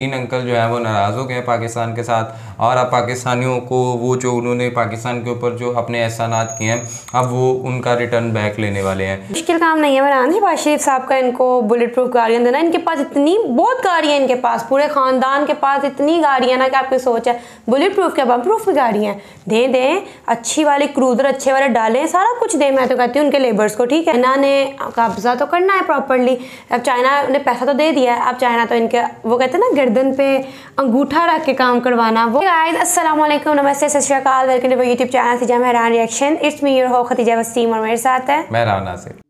तीन अंकल जो है वो नाराज़ हो गए हैं पाकिस्तान के साथ और अब पाकिस्तानियों को वो जो उन्होंने पाकिस्तान के ऊपर जो अपने एहसानात किए हैं अब वो उनका रिटर्न बैक लेने वाले हैं। मुश्किल काम नहीं है इमरान शहबाज शरीफ साहब का इनको बुलेट प्रूफ गाड़ियाँ देना। इनके पास इतनी बहुत गाड़ियाँ, इनके पास पूरे ख़ानदान के पास इतनी गाड़ियाँ ना कि आपकी सोच है बुलेट प्रूफ क्या बम प्रूफ की गाड़ियाँ दें अच्छी वाली क्रूजर अच्छे वाले डालें, सारा कुछ दें। मैं तो कहती हूँ उनके लेबर्स को, ठीक है। चाइना ने कब्जा तो करना है प्रॉपरली। अब चाइना ने पैसा तो दे दिया है, अब चाइना तो इनके वो कहते हैं ना गर्दन पे अंगूठा रख के काम करवाना। वो गाइस अस्सलाम वालेकुम, नमस्ते, सत श्री अकाल, welcome to YouTube channel Khatija Mehran reaction. It's me your हो खतीजा वसीम और मेरे साथ है मेहरान नासिर।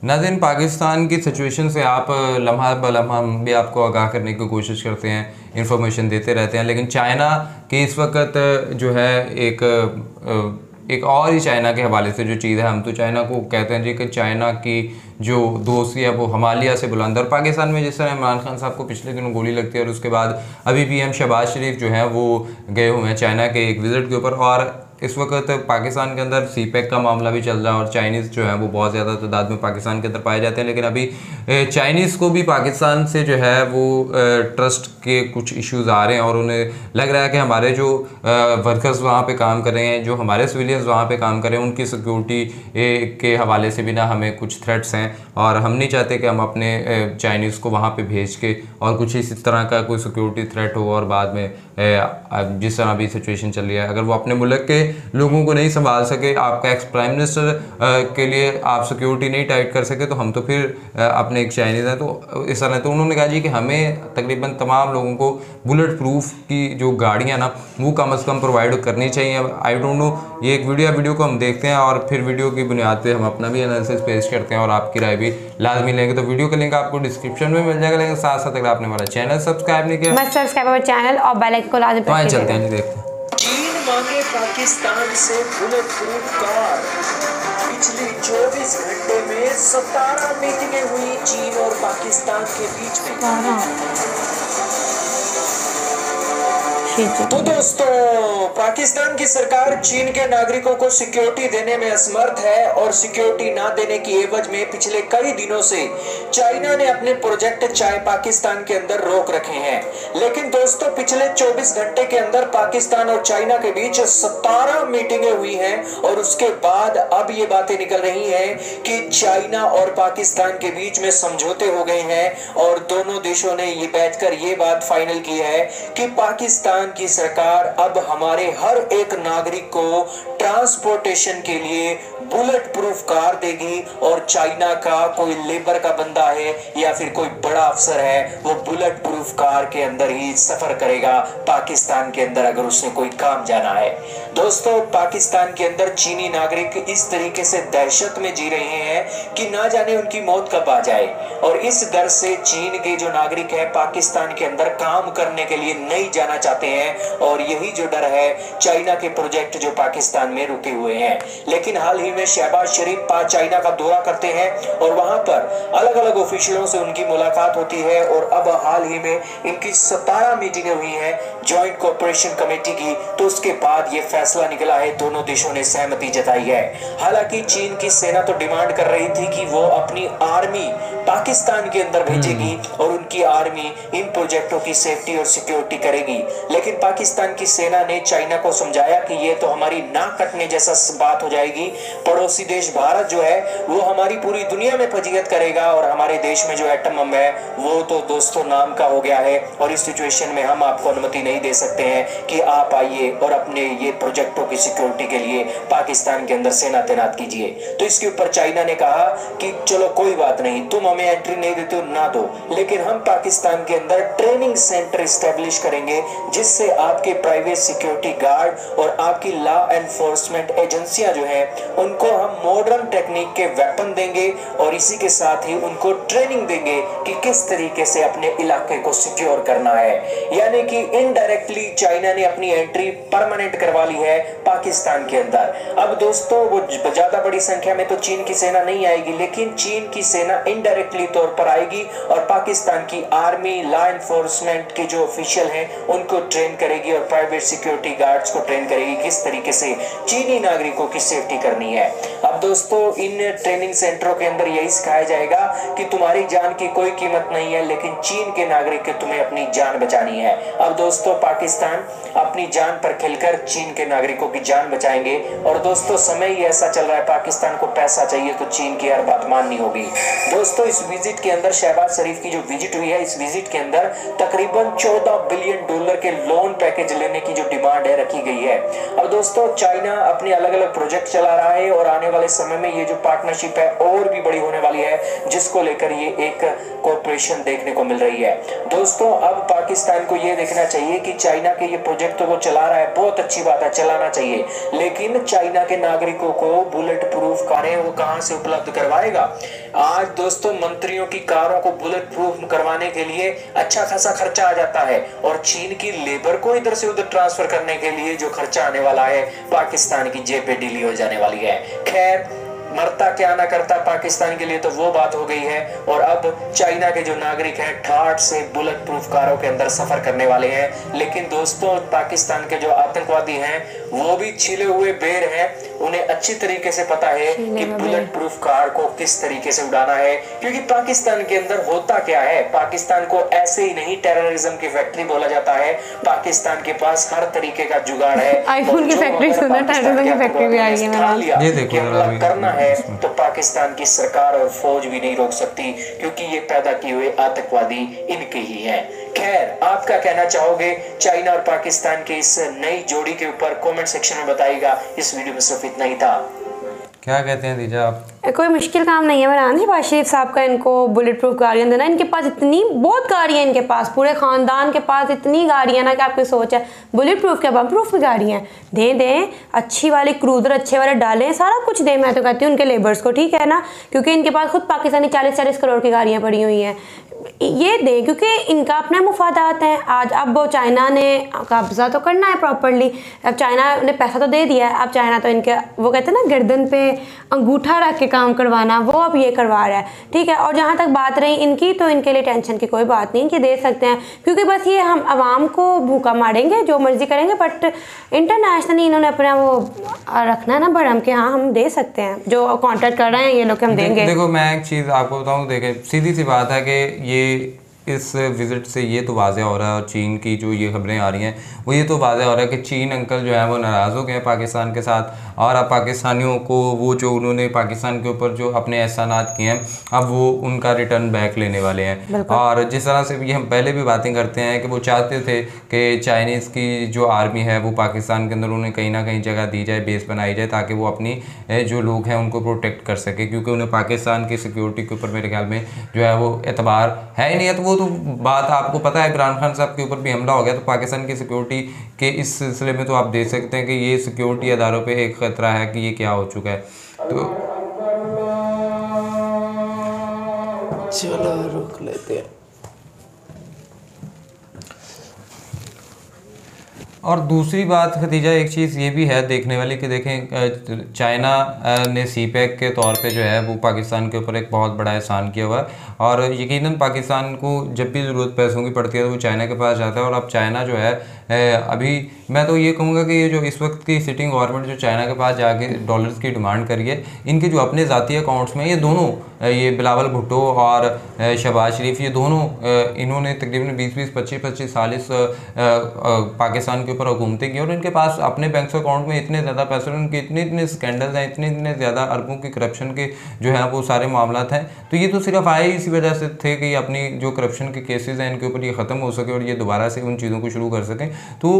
नाज़रीन, पाकिस्तान की सिचुएशन से आप लम्हा ब लम्हा हम भी आपको आगाह करने की कोशिश करते हैं, इंफॉर्मेशन देते रहते हैं, लेकिन चाइना की इस वक्त जो है एक और ही चाइना के हवाले से जो चीज़ है, हम तो चाइना को कहते हैं जी कि चाइना की जो दोस्ती है वो हिमालय से बुलंद। और पाकिस्तान में जिस तरह इमरान खान साहब को पिछले दिनों गोली लगती है और उसके बाद अभी पीएम शहबाज शरीफ जो है वो गए हुए हैं चाइना के एक विज़िट के ऊपर, और इस वक्त पाकिस्तान के अंदर सीपैक का मामला भी चल रहा है और चाइनीज़ जो है वो बहुत ज़्यादा तादाद में पाकिस्तान के अंदर पाए जाते हैं। लेकिन अभी चाइनीज़ को भी पाकिस्तान से जो है वो ट्रस्ट के कुछ इश्यूज़ आ रहे हैं और उन्हें लग रहा है कि हमारे जो वर्कर्स वहाँ पे काम कर रहे हैं, जो हमारे सिविलियंस वहाँ पे काम कर रहे हैं, उनकी सिक्योरिटी के हवाले से भी ना हमें कुछ थ्रेट्स हैं और हम नहीं चाहते कि हम अपने चाइनीज़ को वहाँ पे भेज के और कुछ इस तरह का कोई सिक्योरिटी थ्रेट हो और बाद में जिस तरह भी सिचुएशन चल रही है, अगर वो अपने मुल्क के लोगों को नहीं संभाल सके, आपका एक्स प्राइम मिनिस्टर के लिए आप सिक्योरिटी नहीं टाइट कर सके, तो हम तो फिर अपने एक चाइनीज़ हैं तो इस तरह। तो उन्होंने कहा जी कि हमें तकरीबन तमाम लोगों को बुलेट प्रूफ की जो गाड़ियाँ ना वो कम से कम प्रोवाइड करनी चाहिए। आई डोंट नो, ये एक वीडियो को हम देखते हैं और फिर वीडियो की बुनियाद पर हम अपना भी एनालिसिस पेश करते हैं और आपकी राय भी लाजमी लेंगे। तो वीडियो का लिंक आपको डिस्क्रिप्शन में मिल जाएगा, लेकिन साथ साथ अगर आपने हमारा चैनल सब्सक्राइब नहीं किया, मस्ट सब्सक्राइब हमारा चैनल और बेल आइकन को लाजमी प्रेस कीजिएगा। चलते हैं जी, देखते हैं। चीन मांगे पाकिस्तान से बुलेट प्रूफ कार। पिछले 24 घंटे में 17 मीटिंगें हुई चीन और पाकिस्तान के बीच में। तो दोस्तों, पाकिस्तान की सरकार चीन के नागरिकों को सिक्योरिटी देने में असमर्थ है और सिक्योरिटी ना देने की एवज में पिछले कई दिनों से चाइना ने अपने प्रोजेक्ट चाय पाकिस्तान के अंदर रोक रखे हैं। लेकिन दोस्तों, पिछले 24 घंटे के अंदर पाकिस्तान और चाइना के बीच 17 मीटिंगें हुई हैं और उसके बाद अब ये बातें निकल रही हैं कि चाइना और पाकिस्तान के बीच में समझौते हो गए हैं और दोनों देशों ने ये बैठकर ये बात फाइनल की है कि पाकिस्तान की सरकार अब हमारे हर एक नागरिक को ट्रांसपोर्टेशन के लिए बुलेट प्रूफ कार देगी और चाइना का कोई लेबर का बंदा है या फिर कोई बड़ा अफसर है, वो बुलेट प्रूफ कार के अंदर ही सफर करेगा पाकिस्तान के अंदर अगर उसने कोई काम जाना है। दोस्तों, पाकिस्तान के अंदर चीनी नागरिक इस तरीके से दहशत में जी रहे हैं कि ना जाने उनकी मौत कब आ जाए, और इस डर से चीन के जो नागरिक है पाकिस्तान के अंदर काम करने के लिए नहीं जाना चाहते हैं और यही जो डर है चाइना के प्रोजेक्ट जो पाकिस्तान में रुके हुए हैं। लेकिन हाल ही में शहबाज शरीफ चाइना का दौरा करते हैं और वहां पर अलग अलग ऑफिशियलों से उनकी मुलाकात होती है और अब हाल ही में इनकी 17 मीटिंगें हुई हैं जॉइंट कोऑपरेशन कमेटी की। तो उसके बाद ये फैसला निकला है, दोनों देशों ने सहमति जताई है। हालांकि चीन की सेना तो डिमांड कर रही थी कि वो अपनी आर्मी पाकिस्तान के अंदर भेजेगी और उनकी आर्मी इन प्रोजेक्टों की सेफ्टी और सिक्योरिटी करेगी, लेकिन पाकिस्तान की सेना ने चाइना को समझाया कि ये तो हमारी नाक कटने जैसा बात हो जाएगी। पड़ोसी देश भारत जो है वो हमारी पूरी दुनिया में फजीयत करेगा और हमारे देश में जो एटम बम है वो तो दोस्तों नाम का हो गया है और इस सिचुएशन में हम आपको अनुमति नहीं दे सकते हैं कि आप आइए और अपने ये प्रोजेक्टों की सिक्योरिटी के लिए पाकिस्तान के अंदर सेना तैनात कीजिए। तो इसके ऊपर चाइना ने कहा कि चलो कोई बात नहीं, तुम हमें एंट्री नहीं देते हो ना दो, लेकिन हम पाकिस्तान के अंदर ट्रेनिंग सेंटर स्टैब्लिश करेंगे जिससे आपके प्राइवेट सिक्योरिटी गार्ड और आपकी लॉ एनफोर्समेंट एजेंसियां जो है उनको हम मॉडर्न टेक्निक के वेपन देंगे और इसी के साथ ही उनको ट्रेनिंग देंगे कि किस तरीके से अपने इलाके को सिक्योर करना है। यानी कि इनडायरेक्टली चाइना ने अपनी एंट्री परमानेंट करवा ली है पाकिस्तान के अंदर। अब दोस्तों, वो ज्यादा बड़ी संख्या में तो चीन की सेना नहीं आएगी, लेकिन चीन की सेना इनडायरेक्टली डायरेक्टली तौर पर आएगी और पाकिस्तान की आर्मी, लॉ एनफोर्समेंट के जो ऑफिशियल हैं उनको ट्रेन करेगी और प्राइवेट सिक्योरिटी गार्ड्स को ट्रेन करेगी किस तरीके से चीनी नागरिकों की सेफ्टी करनी है। अब दोस्तों इन ट्रेनिंग सेंटरों के अंदर यही सिखाया जाएगा कि तुम्हारी जान की कोई कीमत नहीं है, लेकिन चीन के नागरिक के तुम्हें अपनी जान बचानी है। अब दोस्तों पाकिस्तान अपनी जान पर खेलकर चीन के नागरिकों की जान बचाएंगे। और दोस्तों समय ही ऐसा चल रहा है, पाकिस्तान को पैसा चाहिए तो चीन की हर बात माननी होगी। दोस्तों इस विजिट के अंदर शहबाज शरीफ की जो विजिट हुई है, इस विजिट के अंदर तकरीबन $14 बिलियन के लोन पैकेज लेने की जो डिमांड है रखी गई है। अब दोस्तों चाइना अपने अलग अलग प्रोजेक्ट चला रहा है और आने वाले समय में ये जो पार्टनरशिप है और भी बड़ी होने वाली है, जिसको लेकर ये एक कोऑपरेशन देखने को मिल रही है। दोस्तों अब पाकिस्तान को ये देखना चाहिए कि चाइना के ये प्रोजेक्ट को चला रहा है, बहुत अच्छी बात है, चलाना चाहिए, लेकिन चाइना के नागरिकों को बुलेट प्रूफ कारें वो कहां से उपलब्ध करवाएगा। आज दोस्तों मंत्रियों की कारों को बुलेट प्रूफ करवाने के लिए अच्छा खासा खर्चा आ जाता है और चीन की लेबर को इधर से उधर ट्रांसफर करने के लिए जो खर्चा आने वाला है, पाकिस्तान की जेब पे ढीली हो जाने वाली है। खैर मरता क्या ना करता पाकिस्तान के लिए तो वो बात हो गई है। और अब चाइना के जो नागरिक हैं ठाठ से बुलेट प्रूफ कारों के अंदर सफर करने वाले हैं। लेकिन दोस्तों पाकिस्तान के जो आतंकवादी हैं वो भी छिले हुए बेर हैं, उन्हें अच्छी तरीके से पता है कि बुलेट प्रूफ कार को किस तरीके से उड़ाना है, क्योंकि पाकिस्तान के अंदर होता क्या है, पाकिस्तान को ऐसे ही नहीं टेररिज्म की फैक्ट्री बोला जाता है, पाकिस्तान के पास हर तरीके का जुगाड़ है। आईफोन की फैक्ट्री सुना, टेररिज्म की फैक्ट्री भी आई है। ये देखो करना है तो पाकिस्तान की सरकार और फौज भी नहीं रोक सकती, क्योंकि ये पैदा किए हुए आतंकवादी इनके ही हैं। खैर आप क्या कहना चाहोगे चाइना और पाकिस्तान के इस नई जोड़ी के ऊपर कमेंट सेक्शन में बताइएगा। इस वीडियो में सिर्फ इतना ही था। क्या कहते हैं दीजा आप? कोई मुश्किल काम नहीं है इमरान शहबाज शरीफ साहब का इनको बुलेट प्रूफ गाड़ियाँ देना। इनके पास इतनी बहुत गाड़ियाँ, इनके पास पूरे ख़ानदान के पास इतनी गाड़ियाँ ना कि आपकी सोच है बुलेट प्रूफ क्या बम प्रूफ की गाड़ियाँ दें अच्छी वाली क्रूजर अच्छे वाले डालें, सारा कुछ दें। मैं तो कहती हूँ उनके लेबर्स को, ठीक है ना, क्योंकि इनके पास खुद पाकिस्तानी 40-40 करोड़ की गाड़ियाँ पड़ी हुई हैं, ये दें क्योंकि इनका अपने मुफादात हैं। आज अब वो चाइना ने कब्जा तो करना है प्रॉपर्ली, अब चाइना ने पैसा तो दे दिया है, अब चाइना तो इनके वो कहते हैं ना गर्दन पे अंगूठा रख के काम करवाना, वो अब ये करवा रहा है, ठीक है। और जहाँ तक बात रही इनकी, तो इनके लिए टेंशन की कोई बात नहीं कि दे सकते हैं, क्योंकि बस ये हम आवाम को भूखा मारेंगे, जो मर्जी करेंगे, बट इंटरनेशनली इन्होंने अपना वो रखना है ना भरम के, हाँ हम दे सकते हैं, जो कॉन्ट्रैक्ट कर रहे हैं ये लोग हम देंगे। देखो मैं एक चीज़ आपको बताऊँ, देखें सीधी सी बात है कि ये इस विज़िट से ये तो वाज़ेह हो रहा है, और चीन की जो ये खबरें आ रही हैं वो ये तो वाज़ेह हो रहा है कि चीन अंकल जो है वो नाराज़ हो गए हैं पाकिस्तान के साथ, और अब पाकिस्तानियों को वो जो उन्होंने पाकिस्तान के ऊपर जो अपने एहसानात किए हैं अब वो उनका रिटर्न बैक लेने वाले हैं। और जिस तरह से भी हम पहले भी बातें करते हैं कि वो चाहते थे कि चाइनीज़ की जो आर्मी है वो पाकिस्तान के अंदर उन्हें कहीं ना कहीं जगह दी जाए, बेस बनाई जाए, ताकि वो अपनी जो लोग हैं उनको प्रोटेक्ट कर सके, क्योंकि उन्हें पाकिस्तान की सिक्योरिटी के ऊपर मेरे ख्याल में जो है वो एतबार है ही नहीं है। तो वो तो बात आपको पता है, इमरान खान साहब के ऊपर भी हमला हो गया, तो पाकिस्तान की सिक्योरिटी के इस सिलसिले में तो आप देख सकते हैं कि ये सिक्योरिटी अदारों पे एक ख़तरा है कि ये क्या हो चुका है। तो चलो रुक लेते हैं। और दूसरी बात खदीजा, एक चीज़ ये भी है देखने वाली कि देखें चाइना ने सीपैक के तौर पे जो है वो पाकिस्तान के ऊपर एक बहुत बड़ा एहसान किया हुआ है, और यकीनन पाकिस्तान को जब भी ज़रूरत पैसों की पड़ती है तो वो चाइना के पास जाता है। और अब चाइना जो है अभी मैं तो ये कहूँगा कि ये जो इस वक्त की सिटिंग गवर्नमेंट जो चाइना के पास जाके डॉलर्स की डिमांड करी है, इनके जो अपने ज़ाती अकाउंट्स में ये दोनों, ये बिलावल भुट्टो और शहबाज शरीफ, ये दोनों इन्होंने तकरीबन 20-20, 25-25 साल इस पाकिस्तान के ऊपर हुकूमतें की, और इनके पास अपने बैंक अकाउंट में इतने ज़्यादा पैसे, उनके इतने स्कैंडल्स हैं, इतने ज़्यादा अरबों की करप्शन के जो है वो सारे मामलात हैं। तो ये तो सिर्फ आए इसी वजह से थे कि अपनी जो करप्शन के केसेस हैं इनके ऊपर ये ख़त्म हो सके और ये दोबारा से उन चीज़ों को शुरू कर सकें। तो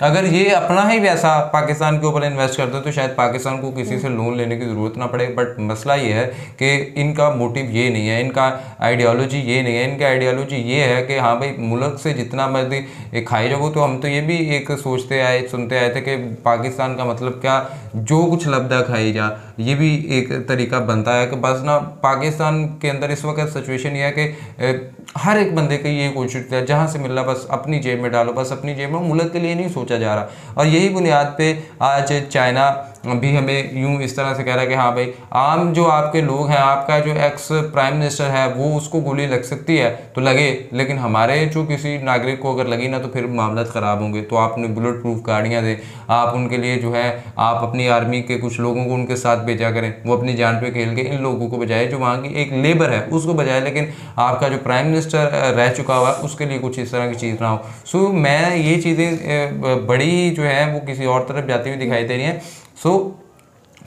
अगर ये अपना ही वैसा पाकिस्तान के ऊपर इन्वेस्ट करते तो शायद पाकिस्तान को किसी से लोन लेने की ज़रूरत ना पड़े। बट मसला ये है कि इनका मोटिव ये नहीं है, इनका आइडियोलॉजी ये नहीं है, इनका आइडियोलॉजी ये है कि हाँ भाई मुल्क से जितना मर्जी खाई जाओ। तो हम तो ये भी एक सोचते आए, सुनते आए थे कि पाकिस्तान का मतलब क्या, जो कुछ लब्धा खाई जा, ये भी एक तरीका बनता है कि बस ना पाकिस्तान के अंदर इस वक्त सिचुएशन ये है कि हर एक बंदे की ये कोशिश है जहाँ से मिल रहा बस अपनी जेब में डालो, बस अपनी जेब में, मुल्क के लिए नहीं सोचा जा रहा। और यही बुनियाद पे आज चाइना भी हमें यूं इस तरह से कह रहा है कि हाँ भाई आम जो आपके लोग हैं, आपका जो एक्स प्राइम मिनिस्टर है वो उसको गोली लग सकती है तो लगे, लेकिन हमारे जो किसी नागरिक को अगर लगी ना तो फिर मामला ख़राब होंगे। तो आपने बुलेट प्रूफ गाड़ियाँ दें, आप उनके लिए जो है आप अपनी आर्मी के कुछ लोगों को उनके साथ भेजा करें, वो अपनी जान पे खेल के इन लोगों को बजाए जो वहाँ की एक लेबर है उसको बजाए, लेकिन आपका जो प्राइम मिनिस्टर रह चुका हुआ उसके लिए कुछ इस तरह की चीज़ ना हो। सो मैं ये चीज़ें बड़ी जो है वो किसी और तरफ जाती हुई दिखाई दे रही हैं। सो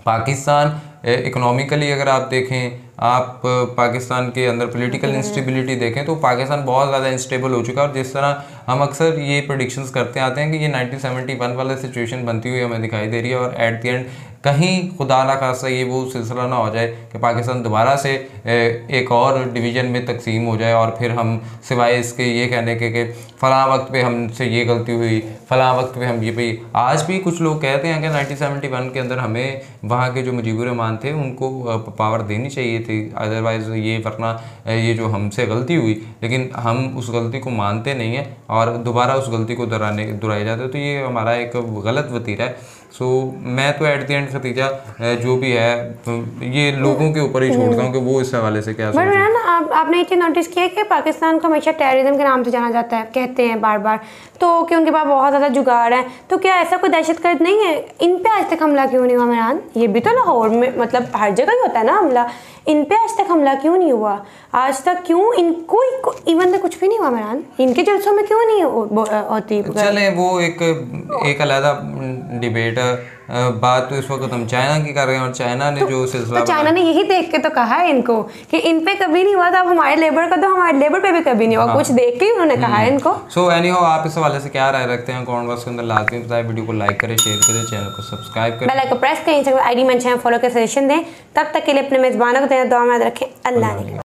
पाकिस्तान इकोनॉमिकली अगर आप देखें, आप पाकिस्तान के अंदर पॉलिटिकल इंस्टेबिलिटी देखें तो पाकिस्तान बहुत ज़्यादा इंस्टेबल हो चुका है। और जिस तरह हम अक्सर ये प्रेडिक्शंस करते आते हैं कि ये 1971 वाला सिचुएशन बनती हुई हमें दिखाई दे रही है, और एट द एंड कहीं खुदा ना खासा ये वो सिलसिला ना हो जाए कि पाकिस्तान दोबारा से एक और डिवीज़न में तकसीम हो जाए, और फिर हम सिवाय इसके ये कहने के फ़लाँ वक्त पे हमसे ये गलती हुई, फ़लाँ वक्त पे हम ये भी। आज भी कुछ लोग कहते हैं कि 1971 के अंदर हमें वहाँ के जो मुजीबुर रहमान थे उनको पावर देनी चाहिए थी, अदरवाइज़ ये वरना ये जो हमसे गलती हुई, लेकिन हम उस गलती को मानते नहीं हैं और दोबारा उस गलती को दोहराए जाते हैं। तो ये हमारा एक गलत वतीरा है। सो मैं तो एट द एंड खतीजा जो भी है ये लोगों के ऊपर ही छोड़ता हूँ कि वो इस हवाले से क्या सोचें। बट ना आपने ये चीज़ नोटिस किया कि पाकिस्तान को हमेशा टेररिज्म के नाम से जाना जाता है, कहते हैं बार बार, तो कि उनके पास बहुत ज़्यादा जुगाड़ है। तो क्या ऐसा कोई दहशतगर्द नहीं है? इन पे आज तक हमला क्यों नहीं हुआ इमरान? ये भी तो लाहौर में, मतलब हर जगह ही होता है ना हमला, इन पे आज तक हमला क्यों नहीं हुआ? आज तक क्यों इनको इवन तक कुछ भी नहीं हुआ इमरान? इनके जलसों में क्यों नहीं होती? चले वो एक अलग डिबेट बात तो इस वक्त हम चाइना की कर रहे हैं, और चाइना ने जो सिलसिला तो चाइना ने यही देख के तो कहा है इनको कि इन पे कभी नहीं हुआ, तो अब हमारे लेबर का तो हमारे लेबर पे भी कभी नहीं हुआ। कुछ देख के ही उन्होंने कहा है इनको। सो एनीहाउ आप इस हवाले से क्या राय रखते हैं कमेंट बॉक्स के अंदर लाजमी बताएं। वीडियो को लाइक करें, शेयर करें, चैनल को सब्सक्राइब करें, बेल आइकन प्रेस करें, इंस्टाग्राम आईडी मेंशन फॉलो कर सजेशन दें। तब तक के लिए अपने मेजबानों को दुआ में याद रखें। अल्लाह ने